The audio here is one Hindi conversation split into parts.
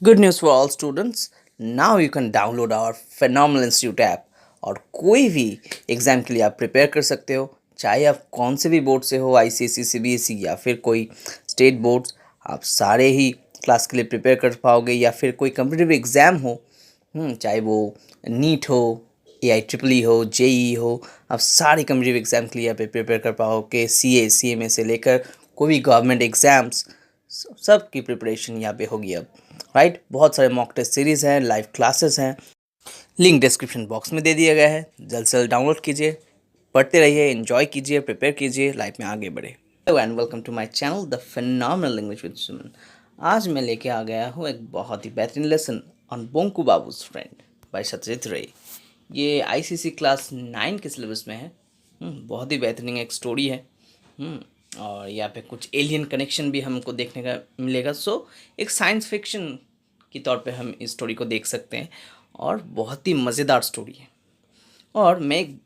Good news for all students. Now you can download our Phenomenal Institute app और कोई भी एग्ज़ाम के लिए आप प्रिपेयर कर सकते हो, चाहे आप कौन से भी बोर्ड से हो, आईसीएसई, सीबीएसई या फिर कोई स्टेट बोर्ड्स, आप सारे ही क्लास के लिए प्रिपेयर कर पाओगे। या फिर कोई कम्पिटिटिव एग्ज़ाम हो, चाहे वो नीट हो, एआई ट्रिपल ई हो, जेई हो, आप सारे कम्पिटिटिव एग्ज़ाम के लिए यहाँ पे प्रिपेयर कर पाओगे। सीए, सीएमए से लेकर कोई भी गवर्नमेंट एग्ज़ाम्स, सब की प्रिपरेशन यहाँ पे होगी अब, राइट। बहुत सारे मॉक टेस्ट सीरीज़ हैं, लाइव क्लासेस हैं, लिंक डिस्क्रिप्शन बॉक्स में दे दिया गया है। जल्द से जल्द डाउनलोड कीजिए, पढ़ते रहिए, एंजॉय कीजिए, प्रिपेयर कीजिए, लाइफ में आगे बढ़े। Hello and welcome to my channel the phenomenal language with Suman. आज मैं लेके आ गया हूँ एक बहुत ही बेहतरीन lesson on Bonku Babu's friend by Satyajit Ray. ये आईसीसी क्लास 9 के सिलेबस में है। बहुत ही बेहतरीन एक स्टोरी है। और यहाँ पे कुछ एलियन कनेक्शन भी हमको देखने का मिलेगा। सो एक साइंस फिक्शन के तौर पे हम इस स्टोरी को देख सकते हैं और बहुत ही मज़ेदार स्टोरी है। और मैं एक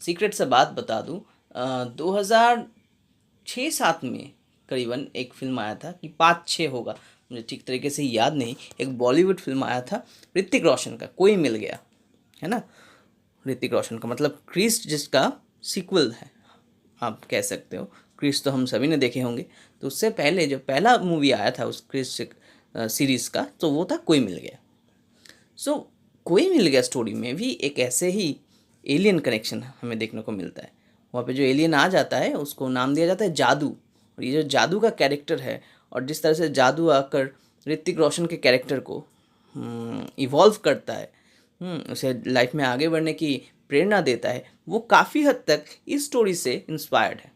सीक्रेट सा बात बता दूँ, 2006-7 में करीबन एक फ़िल्म आया था कि 5-6 होगा, मुझे ठीक तरीके से याद नहीं। एक बॉलीवुड फिल्म आया था ऋतिक रोशन का, कोई मिल गया, है ना। ऋतिक रोशन का मतलब क्रिस, जिसका सीक्वल है आप कह सकते हो। क्रिस तो हम सभी ने देखे होंगे, तो उससे पहले जो पहला मूवी आया था उस क्रिस सीरीज़ का, तो वो था कोई मिल गया। सो कोई मिल गया स्टोरी में भी एक ऐसे ही एलियन कनेक्शन हमें देखने को मिलता है। वहाँ पे जो एलियन आ जाता है उसको नाम दिया जाता है जादू। और ये जो जादू का कैरेक्टर है, और जिस तरह से जादू आकर ऋतिक रोशन के कैरेक्टर को इवॉल्व करता है, उसे लाइफ में आगे बढ़ने की प्रेरणा देता है, वो काफ़ी हद तक इस स्टोरी से इंस्पायर्ड है।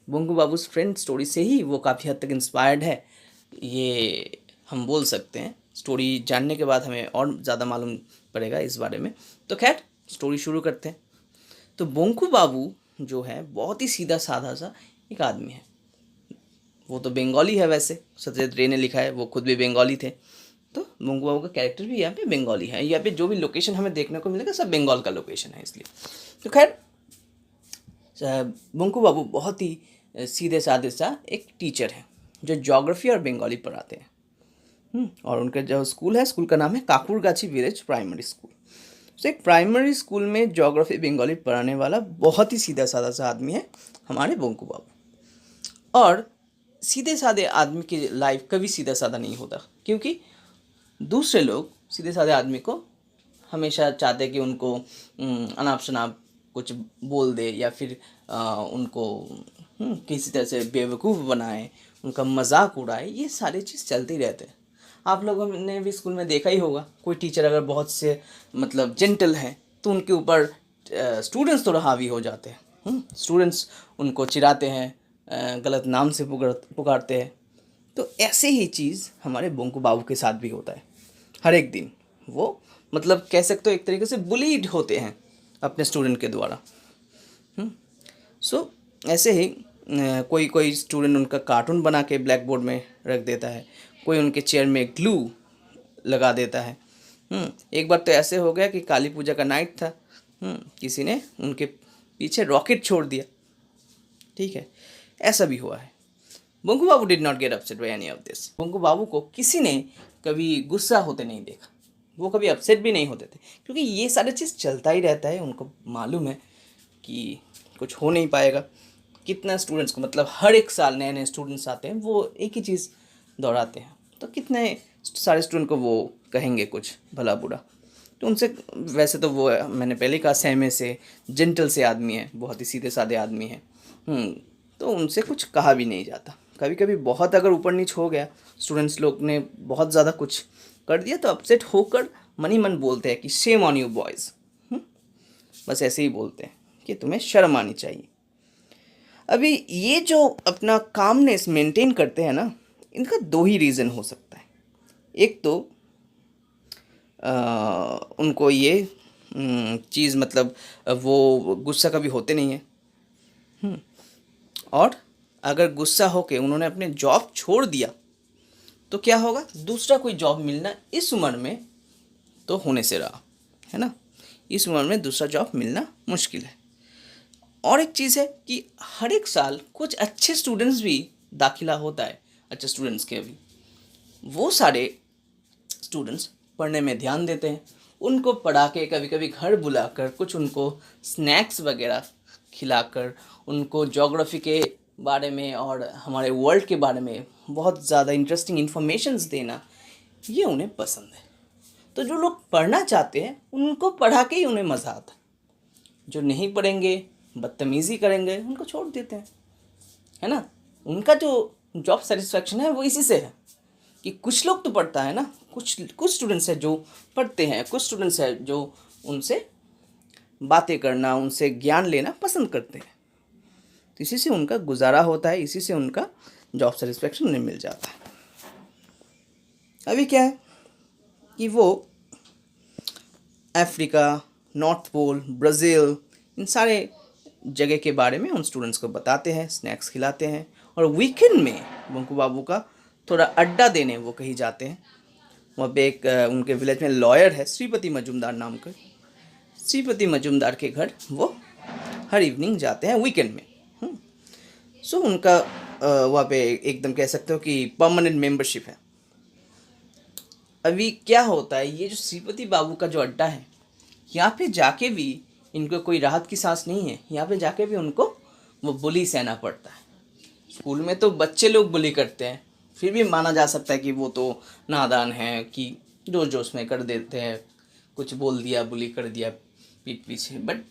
बोंगू बाबूस फ्रेंड स्टोरी से ही वो काफ़ी हद तक इंस्पायर्ड है, ये हम बोल सकते हैं। स्टोरी जानने के बाद हमें और ज़्यादा मालूम पड़ेगा इस बारे में। तो खैर स्टोरी शुरू करते हैं। तो बोंकू बाबू जो है बहुत ही सीधा साधा सा एक आदमी है। वो तो बंगाली है, वैसे सत्यजीत रे ने लिखा है, वो खुद भी बंगाली थे। तो बोंकू बाबू का कैरेक्टर भी यहाँ पे बंगाली है। यहाँ पे जो भी लोकेशन हमें देखने को मिलेगा सब बंगाल का लोकेशन है, इसलिए। तो खैर बोंकू बाबू बहुत ही सीधे साधे सा एक टीचर है जो ज्योग्राफी और बंगाली पढ़ाते हैं। और उनका जो स्कूल है, स्कूल का नाम है काकुरगाछी विलेज प्राइमरी स्कूल। तो एक प्राइमरी स्कूल में ज्योग्राफी बंगाली पढ़ाने वाला बहुत ही सीधा साधा सा आदमी है हमारे बोंकू बाबू। और सीधे साधे आदमी की लाइफ कभी सीधा साधा नहीं होता, क्योंकि दूसरे लोग सीधे साधे आदमी को हमेशा चाहते कि उनको अनाप शनाप कुछ बोल दे, या फिर उनको किसी तरह से बेवकूफ़ बनाए, उनका मजाक उड़ाए। ये सारी चीज़ चलती रहते हैं। आप लोगों ने भी स्कूल में देखा ही होगा, कोई टीचर अगर बहुत से मतलब जेंटल हैं तो उनके ऊपर स्टूडेंट्स थोड़ा हावी हो जाते हैं। स्टूडेंट्स उनको चिढ़ाते हैं, गलत नाम से पुकारते हैं। तो ऐसे ही चीज़ हमारे बोंकू बाबू के साथ भी होता है। हर एक दिन वो मतलब कह सकते हो एक तरीके से बुलीड होते हैं अपने स्टूडेंट के द्वारा। सो ऐसे ही कोई कोई स्टूडेंट उनका कार्टून बना के ब्लैक बोर्ड में रख देता है, कोई उनके चेयर में ग्लू लगा देता है। एक बार तो ऐसे हो गया कि काली पूजा का नाइट था, किसी ने उनके पीछे रॉकेट छोड़ दिया। ठीक है, ऐसा भी हुआ है। Bonku Babu did not get upset by any of this. Bonku Babu को किसी ने कभी गुस्सा होते नहीं देखा, वो कभी अपसेट भी नहीं होते थे, क्योंकि ये सारी चीज़ चलता ही रहता है। उनको मालूम है कि कुछ हो नहीं पाएगा। कितना स्टूडेंट्स को मतलब हर एक साल नए नए स्टूडेंट्स आते हैं, वो एक ही चीज़ दोहराते हैं, तो कितने सारे स्टूडेंट को वो कहेंगे कुछ भला बुरा। तो उनसे वैसे तो वो मैंने पहले कहा सहमे से जेंटल से आदमी है, बहुत ही सीधे साधे आदमी है। तो उनसे कुछ कहा भी नहीं जाता। कभी कभी बहुत अगर ऊपर नीच हो गया, स्टूडेंट्स लोग ने बहुत ज़्यादा कुछ कर दिया, तो अपसेट होकर मन ही मन बोलते हैं कि शेम ऑन यू बॉयज़। बस ऐसे ही बोलते हैं कि तुम्हें शर्म आनी चाहिए। अभी ये जो अपना कामनेस मेंटेन करते हैं ना, इनका दो ही रीज़न हो सकता है। एक तो उनको ये चीज़ मतलब वो गुस्सा कभी होते नहीं है। और अगर गुस्सा होके उन्होंने अपने जॉब छोड़ दिया तो क्या होगा, दूसरा कोई जॉब मिलना इस उम्र में तो होने से रहा है ना। इस उम्र में दूसरा जॉब मिलना मुश्किल है। और एक चीज़ है कि हर एक साल कुछ अच्छे स्टूडेंट्स भी दाखिला होता है, अच्छे स्टूडेंट्स के भी, वो सारे स्टूडेंट्स पढ़ने में ध्यान देते हैं, उनको पढ़ा के कभी कभी घर बुलाकर कुछ उनको स्नैक्स वगैरह खिलाकर उनको ज्योग्राफी के बारे में और हमारे वर्ल्ड के बारे में बहुत ज़्यादा इंटरेस्टिंग इन्फॉर्मेशंस देना, ये उन्हें पसंद है। तो जो लोग पढ़ना चाहते हैं उनको पढ़ा के ही उन्हें मज़ा आता है, जो नहीं पढ़ेंगे बदतमीज़ी करेंगे उनको छोड़ देते हैं, है ना। उनका जो जॉब सेटिस्फैक्शन है वो इसी से है कि कुछ लोग तो पढ़ता है ना, कुछ स्टूडेंट्स हैं जो पढ़ते हैं, कुछ स्टूडेंट्स हैं जो उनसे बातें करना, उनसे ज्ञान लेना पसंद करते हैं। तो इसी से उनका गुजारा होता है, इसी से उनका जॉब सेटिस्फैक्शन उन्हें मिल जाता है। अभी क्या है कि वो अफ्रीका, नॉर्थ पोल, ब्राज़ील, इन सारे जगह के बारे में उन स्टूडेंट्स को बताते हैं, स्नैक्स खिलाते हैं। और वीकेंड में बंकू बाबू का थोड़ा अड्डा देने वो कहीं जाते हैं। वहाँ पे एक उनके विलेज में लॉयर है श्रीपति मजूमदार नाम का, श्रीपति मजूमदार के घर वो हर इवनिंग जाते हैं वीकेंड में। सो उनका वहाँ पे एकदम कह सकते हो कि परमानेंट मेंबरशिप है। अभी क्या होता है, ये जो श्रीपति बाबू का जो अड्डा है, यहाँ पे जाके भी इनको कोई राहत की सांस नहीं है। यहाँ पे जाके भी उनको वो बुली सहना पड़ता है। स्कूल में तो बच्चे लोग बुली करते हैं, फिर भी माना जा सकता है कि वो तो नादान हैं कि जोश जोश में कर देते हैं, कुछ बोल दिया, बुली कर दिया पीठ पीछे। बट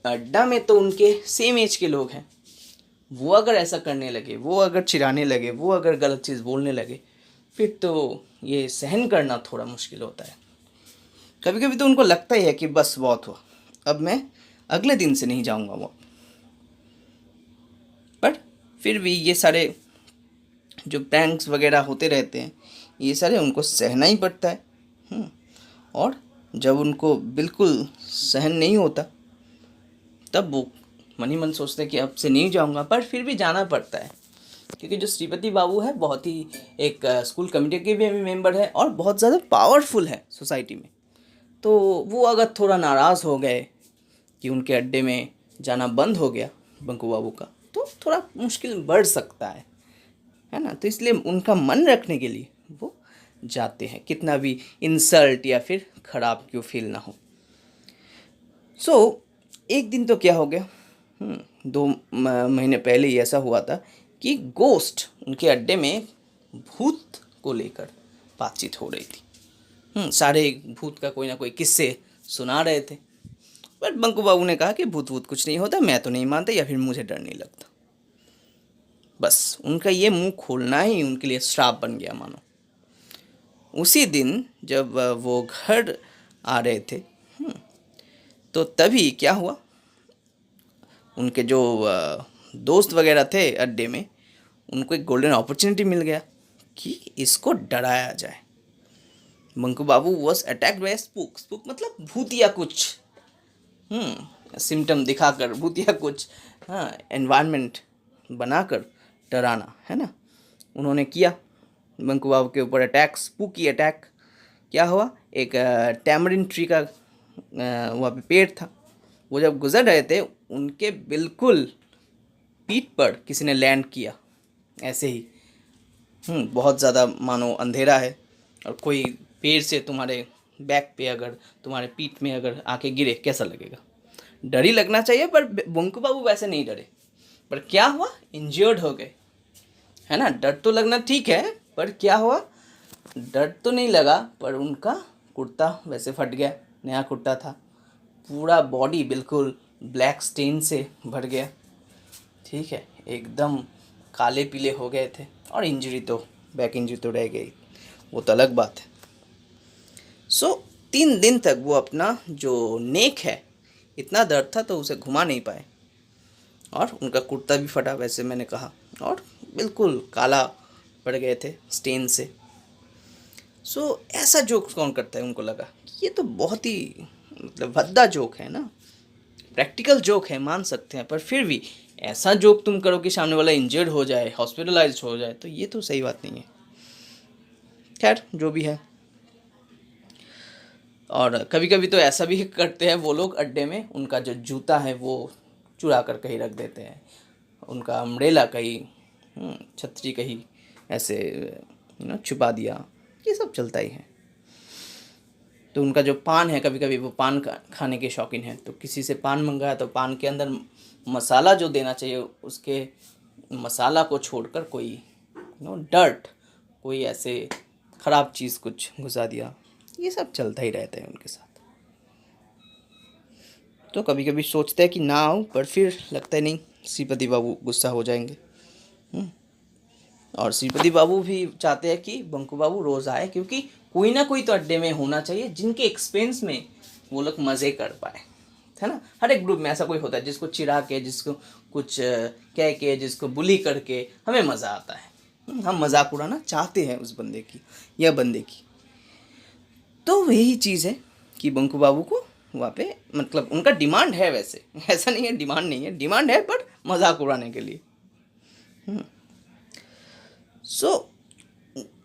अड्डा में तो उनके सेम एज के लोग हैं, वो अगर ऐसा करने लगे, वो अगर चिढ़ाने लगे, वो अगर गलत चीज़ बोलने लगे, फिर तो ये सहन करना थोड़ा मुश्किल होता है। कभी कभी तो उनको लगता ही है कि बस बहुत हुआ, अब मैं अगले दिन से नहीं जाऊंगा वो। पर फिर भी ये सारे जो प्रैंक्स वगैरह होते रहते हैं, ये सारे उनको सहना ही पड़ता है। और जब उनको बिल्कुल सहन नहीं होता तब वो मन ही मन सोचते हैं कि अब से नहीं जाऊंगा, पर फिर भी जाना पड़ता है। क्योंकि जो श्रीपति बाबू है बहुत ही एक स्कूल कमेटी के भी मेंबर है और बहुत ज़्यादा पावरफुल है सोसाइटी में। तो वो अगर थोड़ा नाराज़ हो गए कि उनके अड्डे में जाना बंद हो गया बंकू बाबू का, तो थोड़ा मुश्किल बढ़ सकता है ना। तो इसलिए उनका मन रखने के लिए वो जाते हैं, कितना भी इंसल्ट या फिर ख़राब क्यों फील ना हो। सो एक दिन तो क्या हो गया, 2 महीने पहले ही ऐसा हुआ था कि गोस्ट उनके अड्डे में भूत को लेकर बातचीत हो रही थी। सारे भूत का कोई ना कोई किस्से सुना रहे थे। बट बंकू बाबू ने कहा कि भूत भूत कुछ नहीं होता, मैं तो नहीं मानता या फिर मुझे डर नहीं लगता। बस उनका ये मुंह खोलना ही उनके लिए श्राप बन गया मानो। उसी दिन जब वो घर आ रहे थे, तो तभी क्या हुआ, उनके जो दोस्त वगैरह थे अड्डे में, उनको एक गोल्डन अपॉर्चुनिटी मिल गया कि इसको डराया जाए। Banku Babu was attacked by spook. Spook मतलब भूतिया कुछ सिम्टम दिखाकर, भूतिया कुछ एनवायरनमेंट बनाकर डराना, है ना। उन्होंने किया बंकू बाबू के ऊपर अटैक, स्पूकी अटैक। क्या हुआ, एक टैमरिन ट्री का वहाँ पे पेड़ था, वो जब गुजर रहे थे उनके बिल्कुल पीठ पर किसी ने लैंड किया ऐसे ही। बहुत ज़्यादा मानो अंधेरा है और कोई पेड़ से तुम्हारे बैक पे अगर, तुम्हारे पीठ में अगर आके गिरे, कैसा लगेगा। डर ही लगना चाहिए, पर बंकू बाबू वैसे नहीं डरे। पर क्या हुआ, इंजर्ड हो गए, है ना। डर तो लगना ठीक है, पर क्या हुआ, डर तो नहीं लगा, पर उनका कुर्ता वैसे फट गया, नया कुर्ता था, पूरा बॉडी बिल्कुल ब्लैक स्टेन से भर गया, ठीक है, एकदम काले पीले हो गए थे। और इंजरी तो, बैक इंजरी तो रह गई, वो तो अलग बात है। सो 3 दिन तक वो अपना जो नेक है, इतना दर्द था तो उसे घुमा नहीं पाए, और उनका कुर्ता भी फटा वैसे मैंने कहा, और बिल्कुल काला पड़ गए थे स्टेन से। सो ऐसा जोक कौन करता है, उनको लगा कि ये तो बहुत ही मतलब भद्दा जोक है ना, प्रैक्टिकल जोक है, मान सकते हैं, पर फिर भी ऐसा जोक तुम करो कि सामने वाला इंजर्ड हो जाए, हॉस्पिटलाइज्ड हो जाए, तो ये तो सही बात नहीं है। खैर जो भी है। और कभी कभी तो ऐसा भी करते हैं वो लोग अड्डे में, उनका जो जूता है वो चुरा कर कहीं रख देते हैं, उनका अम्ब्रेला कहीं, छतरी कहीं ऐसे छुपा दिया, ये सब चलता ही है। तो उनका जो पान है, कभी कभी वो पान खाने के शौकीन है, तो किसी से पान मंगाया तो पान के अंदर मसाला जो देना चाहिए उसके मसाला को छोड़कर कोई डर्ट, कोई ऐसे ख़राब चीज़ कुछ घुसा दिया। ये सब चलता ही रहता है उनके साथ। तो कभी कभी सोचते हैं कि ना आऊँ, पर फिर लगता है नहीं, श्रीपति बाबू गुस्सा हो जाएंगे। और श्रीपति बाबू भी चाहते हैं कि बंकू बाबू रोज़ आए, क्योंकि कोई ना कोई तो अड्डे में होना चाहिए जिनके एक्सपेंस में वो लोग मज़े कर पाए, है ना। हर एक ग्रुप में ऐसा कोई होता है जिसको चिढ़ा के, जिसको कुछ कह के, जिसको बुली करके हमें मज़ा आता है। हम मजाक उड़ाना चाहते हैं उस बंदे की या बंदे की। तो वही चीज़ है कि बंकू बाबू को वहाँ पे, मतलब उनका डिमांड है, वैसे ऐसा नहीं है डिमांड नहीं है, डिमांड है, पर मजाक उड़ाने के लिए। So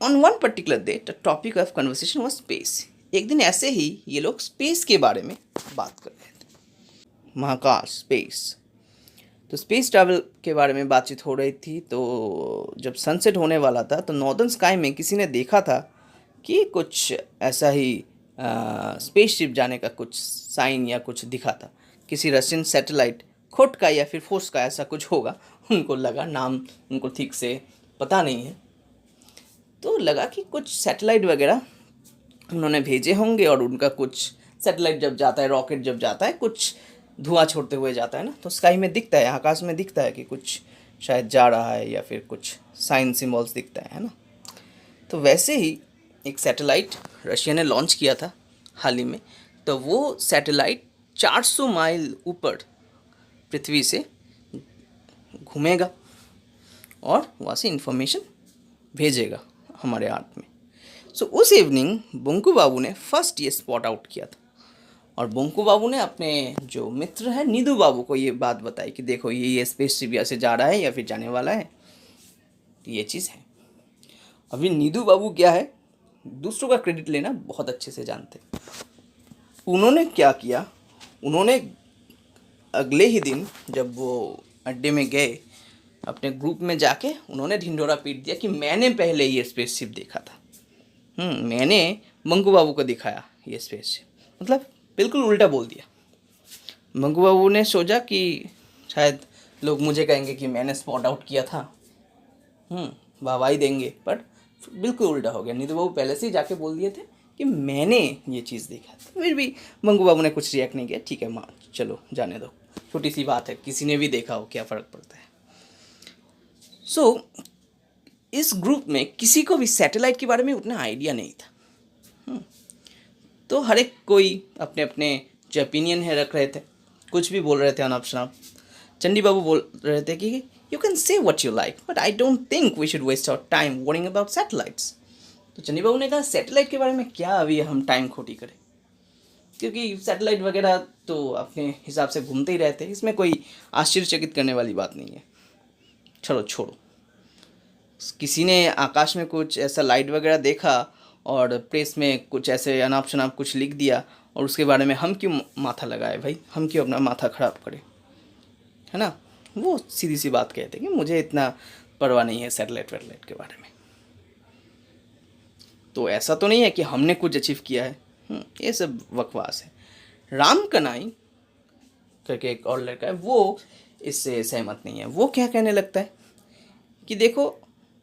on one particular day the topic of conversation was space. एक दिन ऐसे ही ये लोग स्पेस के बारे में बात कर रहे थे, महाकाश, स्पेस। तो स्पेस ट्रैवल के बारे में बातचीत हो रही थी। तो जब सनसेट होने वाला था तो नॉर्दर्न स्काई में किसी ने देखा था कि कुछ ऐसा ही स्पेसशिप जाने का कुछ साइन या कुछ दिखा था। किसी रशियन सैटेलाइट खोट का या फिर फोर्स का ऐसा कुछ होगा, उनको लगा, नाम उनको ठीक से पता नहीं है। तो लगा कि कुछ सैटेलाइट वगैरह उन्होंने भेजे होंगे, और उनका कुछ सैटेलाइट जब जाता है, रॉकेट जब जाता है, कुछ धुआं छोड़ते हुए जाता है ना, तो स्काई में दिखता है, आकाश में दिखता है कि कुछ शायद जा रहा है या फिर कुछ साइन सिम्बॉल्स दिखता है ना। तो वैसे ही एक सैटेलाइट रशिया ने लॉन्च किया था हाल ही में। तो वो सैटेलाइट 400 माइल ऊपर पृथ्वी से घूमेगा और वहाँ से इंफॉर्मेशन भेजेगा हमारे अर्थ में। सो उस इवनिंग बंकू बाबू ने फर्स्ट ये स्पॉट आउट किया था, और बंकू बाबू ने अपने जो मित्र है नीदू बाबू को ये बात बताई कि देखो ये स्पेसशिप यहाँ से जा रहा है या फिर जाने वाला है, तो ये चीज़ है। अभी नीदू बाबू क्या है, दूसरों का क्रेडिट लेना बहुत अच्छे से जानते। उन्होंने क्या किया, उन्होंने अगले ही दिन जब वो अड्डे में गए, अपने ग्रुप में जाके उन्होंने ढिंढोरा पीट दिया कि मैंने पहले ये स्पेसशिप देखा था। मैंने बंकू बाबू को दिखाया ये स्पेसशिप, मतलब बिल्कुल उल्टा बोल दिया। बंकू बाबू ने सोचा कि शायद लोग मुझे कहेंगे कि मैंने स्पॉट आउट किया था, वाहवाही देंगे, पर बिल्कुल उल्टा हो गया। नीतू बाबू पहले से ही जाके बोल दिए थे कि मैंने ये चीज़ देखा था। फिर भी बंकू बाबू ने कुछ रिएक्ट नहीं किया, ठीक है माँ चलो जाने दो, छोटी सी बात है, किसी ने भी देखा हो, क्या फ़र्क पड़ता है। सो इस ग्रुप में किसी को भी सैटेलाइट के बारे में उतना आइडिया नहीं था। तो हर एक कोई अपने अपने जो ओपिनियन है रख रहे थे, कुछ भी बोल रहे थे अनाप शनाप। चंडी बाबू बोल रहे थे कि you can say what you like, but I don't think we should waste our time worrying about satellites. तो चंडी बाबू ने कहा सैटेलाइट के बारे में क्या अभी हम टाइम खोटी करें, क्योंकि सैटेलाइट वगैरह तो अपने हिसाब से घूमते ही रहते हैं, इसमें कोई आश्चर्यचकित करने वाली बात नहीं है, चलो छोड़ो। किसी ने आकाश में कुछ ऐसा लाइट वगैरह देखा और प्रेस में कुछ ऐसे अनाप शनाप कुछ लिख दिया, और उसके बारे में हम क्यों माथा लगाए भाई, हम क्यों अपना माथा ख़राब करें, है ना। वो सीधी सी बात कहते हैं कि मुझे इतना परवाह नहीं है सैटेलाइट वैटेलाइट के बारे में। तो ऐसा तो नहीं है कि हमने कुछ अचीव किया है, ये सब बकवास है। राम कनाई करके एक और लड़का है, वो इससे सहमत नहीं है। वो क्या कहने लगता है कि देखो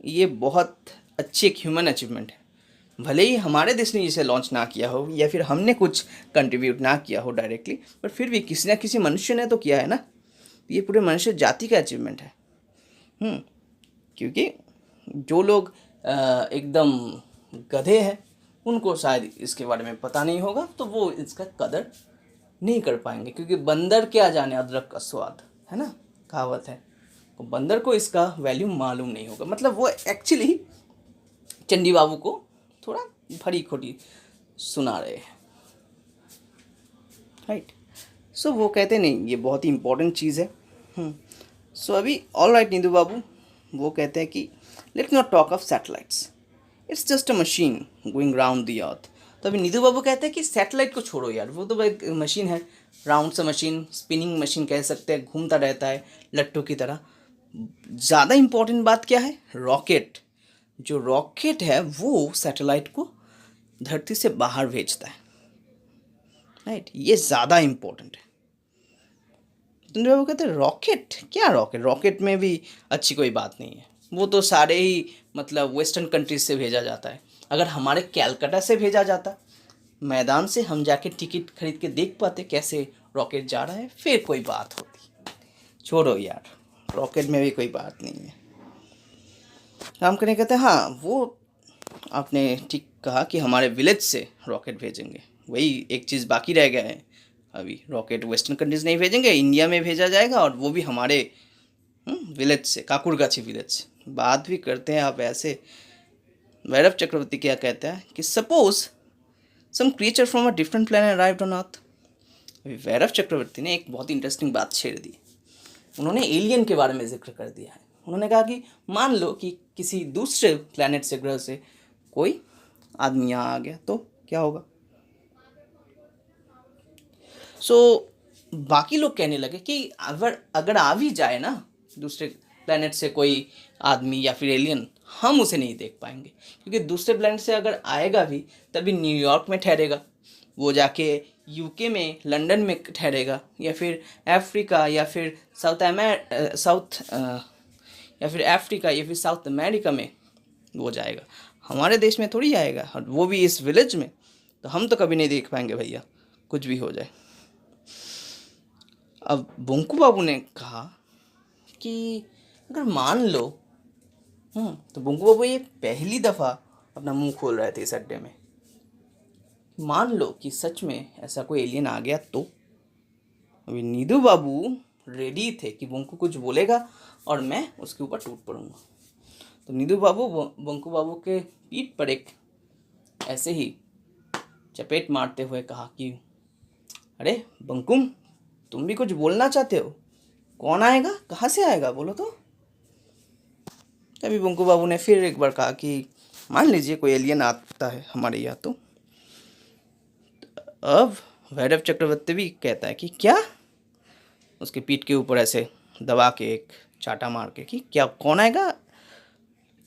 ये बहुत अच्छी एक ह्यूमन अचीवमेंट है, भले ही हमारे देश ने इसे लॉन्च ना किया हो या फिर हमने कुछ कंट्रीब्यूट ना किया हो डायरेक्टली, पर फिर भी किसी ना किसी मनुष्य ने तो किया है ना। ये पूरे मनुष्य जाति का अचीवमेंट है। क्योंकि जो लोग एकदम गधे हैं उनको शायद इसके बारे में पता नहीं होगा, तो वो इसका कदर नहीं कर पाएंगे, क्योंकि बंदर क्या जाने अदरक का स्वाद, है ना, कहावत है। तो बंदर को इसका वैल्यू मालूम नहीं होगा। मतलब वो एक्चुअली चंडी बाबू को थोड़ा भरी खोटी सुना रहे हैं, राइट। सो वो कहते नहीं ये बहुत ही इंपॉर्टेंट चीज़ है। सो अभी ऑल राइट नीदू बाबू वो कहते हैं कि let's not talk of satellites, it's just a machine going round the earth. तो अभी नीदू बाबू कहते हैं कि सैटेलाइट को छोड़ो यार, वो तो एक मशीन है, राउंड सा मशीन, स्पिनिंग मशीन कह सकते हैं, घूमता रहता है लट्टू की तरह। ज़्यादा इम्पोर्टेंट बात क्या है, रॉकेट। जो रॉकेट है वो सैटेलाइट को धरती से बाहर भेजता है, राइट, ये ज़्यादा इम्पोर्टेंट है। तो वो कहते हैं रॉकेट, क्या रॉकेट, रॉकेट में भी अच्छी कोई बात नहीं है, वो तो सारे ही मतलब वेस्टर्न कंट्रीज से भेजा जाता है। अगर हमारे कैलकाटा से भेजा जाता, मैदान से हम जाके टिकट खरीद के देख पाते कैसे रॉकेट जा रहा है, फिर कोई बात होती। छोड़ो यार, रॉकेट में भी कोई बात नहीं है। काम करने कहते हैं हाँ, वो आपने ठीक कहा कि हमारे विलेज से रॉकेट भेजेंगे, वही एक चीज़ बाकी रह गया है। अभी रॉकेट वेस्टर्न कंट्रीज नहीं भेजेंगे, इंडिया में भेजा जाएगा, और वो भी हमारे विलेज से, काकुरगाछी विलेज से। बात भी करते हैं आप ऐसे। वैरव चक्रवर्ती क्या कहता है कि suppose some creature from a different planet arrived on earth. अभी वैरव चक्रवर्ती ने एक बहुत इंटरेस्टिंग बात छेड़ दी। उन्होंने एलियन के बारे में जिक्र कर दिया है। उन्होंने कहा कि मान लो कि किसी दूसरे प्लैनेट से, ग्रह से कोई आदमी यहाँ आ गया तो क्या होगा। बाकी लोग कहने लगे कि अगर आ भी जाए ना दूसरे प्लैनेट से कोई आदमी या फिर एलियन, हम उसे नहीं देख पाएंगे, क्योंकि दूसरे प्लैनेट से अगर आएगा भी तभी न्यूयॉर्क में ठहरेगा, वो जाके यूके में, लंदन में ठहरेगा, या फिर अफ्रीका, या फिर या फिर अफ्रीका, या फिर साउथ अमेरिका में वो जाएगा। हमारे देश में थोड़ी आएगा, और वो भी इस विलेज में, तो हम तो कभी नहीं देख पाएंगे भैया, कुछ भी हो जाए। अब बोंकू बाबू ने कहा कि अगर मान लो, तो बोंकू बाबू ये पहली दफ़ा अपना मुंह खोल रहे थे इस अड्डे में। मान लो कि सच में ऐसा कोई एलियन आ गया तो। अभी नीदू बाबू रेडी थे कि बोंकू कुछ बोलेगा और मैं उसके ऊपर टूट पड़ूंगा। तो नीदू बाबू बोंकू बाबू के पीठ पर एक ऐसे ही चपेट मारते हुए कहा कि अरे बंकुम, तुम भी कुछ बोलना चाहते हो? कौन आएगा, कहाँ से आएगा, बोलो तो। तभी बंकू बाबू ने फिर एक बार कहा कि मान लीजिए कोई एलियन आता है हमारे यहाँ तो। अब वैरव चक्रवर्ती भी कहता है कि क्या, उसके पीठ के ऊपर ऐसे दबा के एक चाटा मार के कि क्या, कौन आएगा,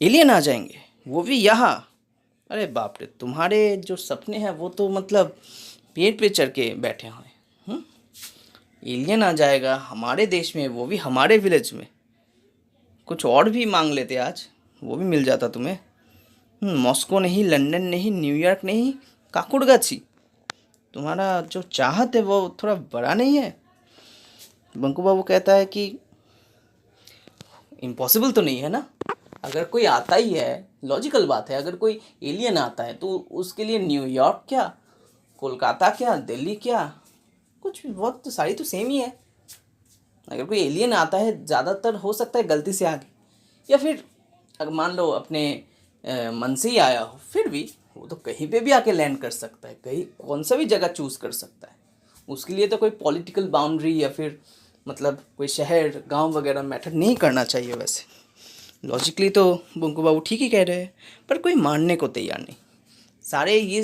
एलियन आ जाएंगे, वो भी यहाँ। अरे बाप रे, तुम्हारे जो सपने हैं वो तो मतलब पेड़ पे चढ़ के बैठे हुए हैं। एलियन आ जाएगा हमारे देश में, वो भी हमारे विलेज में। कुछ और भी मांग लेते आज, वो भी मिल जाता तुम्हें। मॉस्को नहीं, लंदन नहीं, न्यूयॉर्क नहीं, काकुड़गाछी। तुम्हारा जो चाहत है वो थोड़ा बड़ा नहीं है? बंकू बाबू कहता है कि इम्पॉसिबल तो नहीं है ना। अगर कोई आता ही है, लॉजिकल बात है, अगर कोई एलियन आता है तो उसके लिए न्यूयॉर्क क्या, कोलकाता क्या, दिल्ली क्या, कुछ भी, बहुत तो सारी तो सेम ही है। अगर कोई एलियन आता है, ज़्यादातर हो सकता है गलती से आ गए, या फिर अगर मान लो अपने मन से ही आया हो, फिर भी वो तो कहीं पे भी आके लैंड कर सकता है, कहीं कौन सा भी जगह चूज़ कर सकता है। उसके लिए तो कोई पॉलिटिकल बाउंड्री या फिर मतलब कोई शहर गांव वगैरह मैटर नहीं करना चाहिए। वैसे लॉजिकली तो बंकू बाबू ठीक ही कह रहे हैं, पर कोई मानने को तैयार नहीं। सारे ये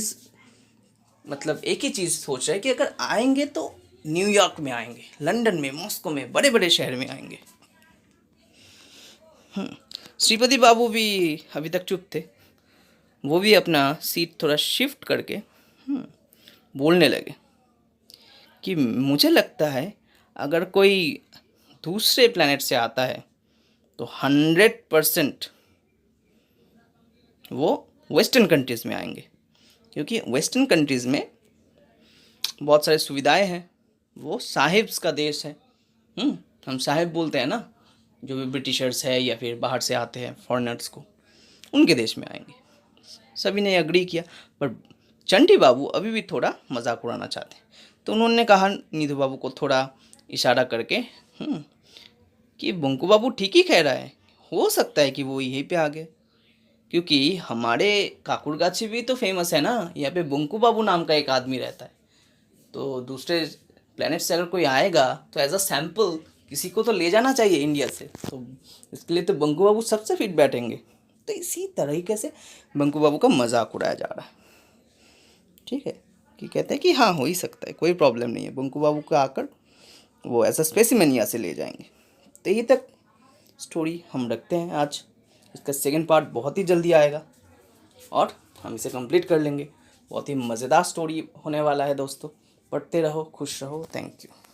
मतलब एक ही चीज़ सोच रहे हैं कि अगर आएंगे तो न्यूयॉर्क में आएंगे, लंदन में, मॉस्को में, बड़े बड़े शहर में आएंगे। श्रीपति बाबू भी अभी तक चुप थे। वो भी अपना सीट थोड़ा शिफ्ट करके बोलने लगे कि मुझे लगता है अगर कोई दूसरे प्लैनेट से आता है तो 100% वो वेस्टर्न कंट्रीज़ में आएंगे, क्योंकि वेस्टर्न कंट्रीज़ में बहुत सारी सुविधाएं हैं। वो साहिब्स का देश है। हम साहिब बोलते हैं ना, जो भी ब्रिटिशर्स है या फिर बाहर से आते हैं फॉरेनर्स को, उनके देश में आएंगे। सभी ने एग्री किया, पर चंटी बाबू अभी भी थोड़ा मजाक उड़ाना चाहते हैं। तो उन्होंने कहा नीधू बाबू को थोड़ा इशारा करके कि बंकू बाबू ठीक ही कह रहा है, हो सकता है कि वो यहीं पे आ गए, क्योंकि हमारे काकुड़गाछी भी तो फेमस है ना, यहाँ पे बंकू बाबू नाम का एक आदमी रहता है। तो दूसरे प्लेनेट से अगर कोई आएगा तो एज अ सैम्पल किसी को तो ले जाना चाहिए इंडिया से, तो इसके लिए तो बंकू बाबू सबसे फिट बैठेंगे। तो इसी तरीके से बंकू बाबू का मजाक उड़ाया जा रहा है। ठीक है, कि कहते हैं कि हाँ हो ही सकता है, कोई प्रॉब्लम नहीं है, बंकू बाबू को आकर वो ऐसा स्पेसिमेन यहाँ से ले जाएंगे। तो ये तक स्टोरी हम रखते हैं आज। इसका सेकंड पार्ट बहुत ही जल्दी आएगा और हम इसे कंप्लीट कर लेंगे। बहुत ही मज़ेदार स्टोरी होने वाला है दोस्तों। पढ़ते रहो, खुश रहो। Thank you.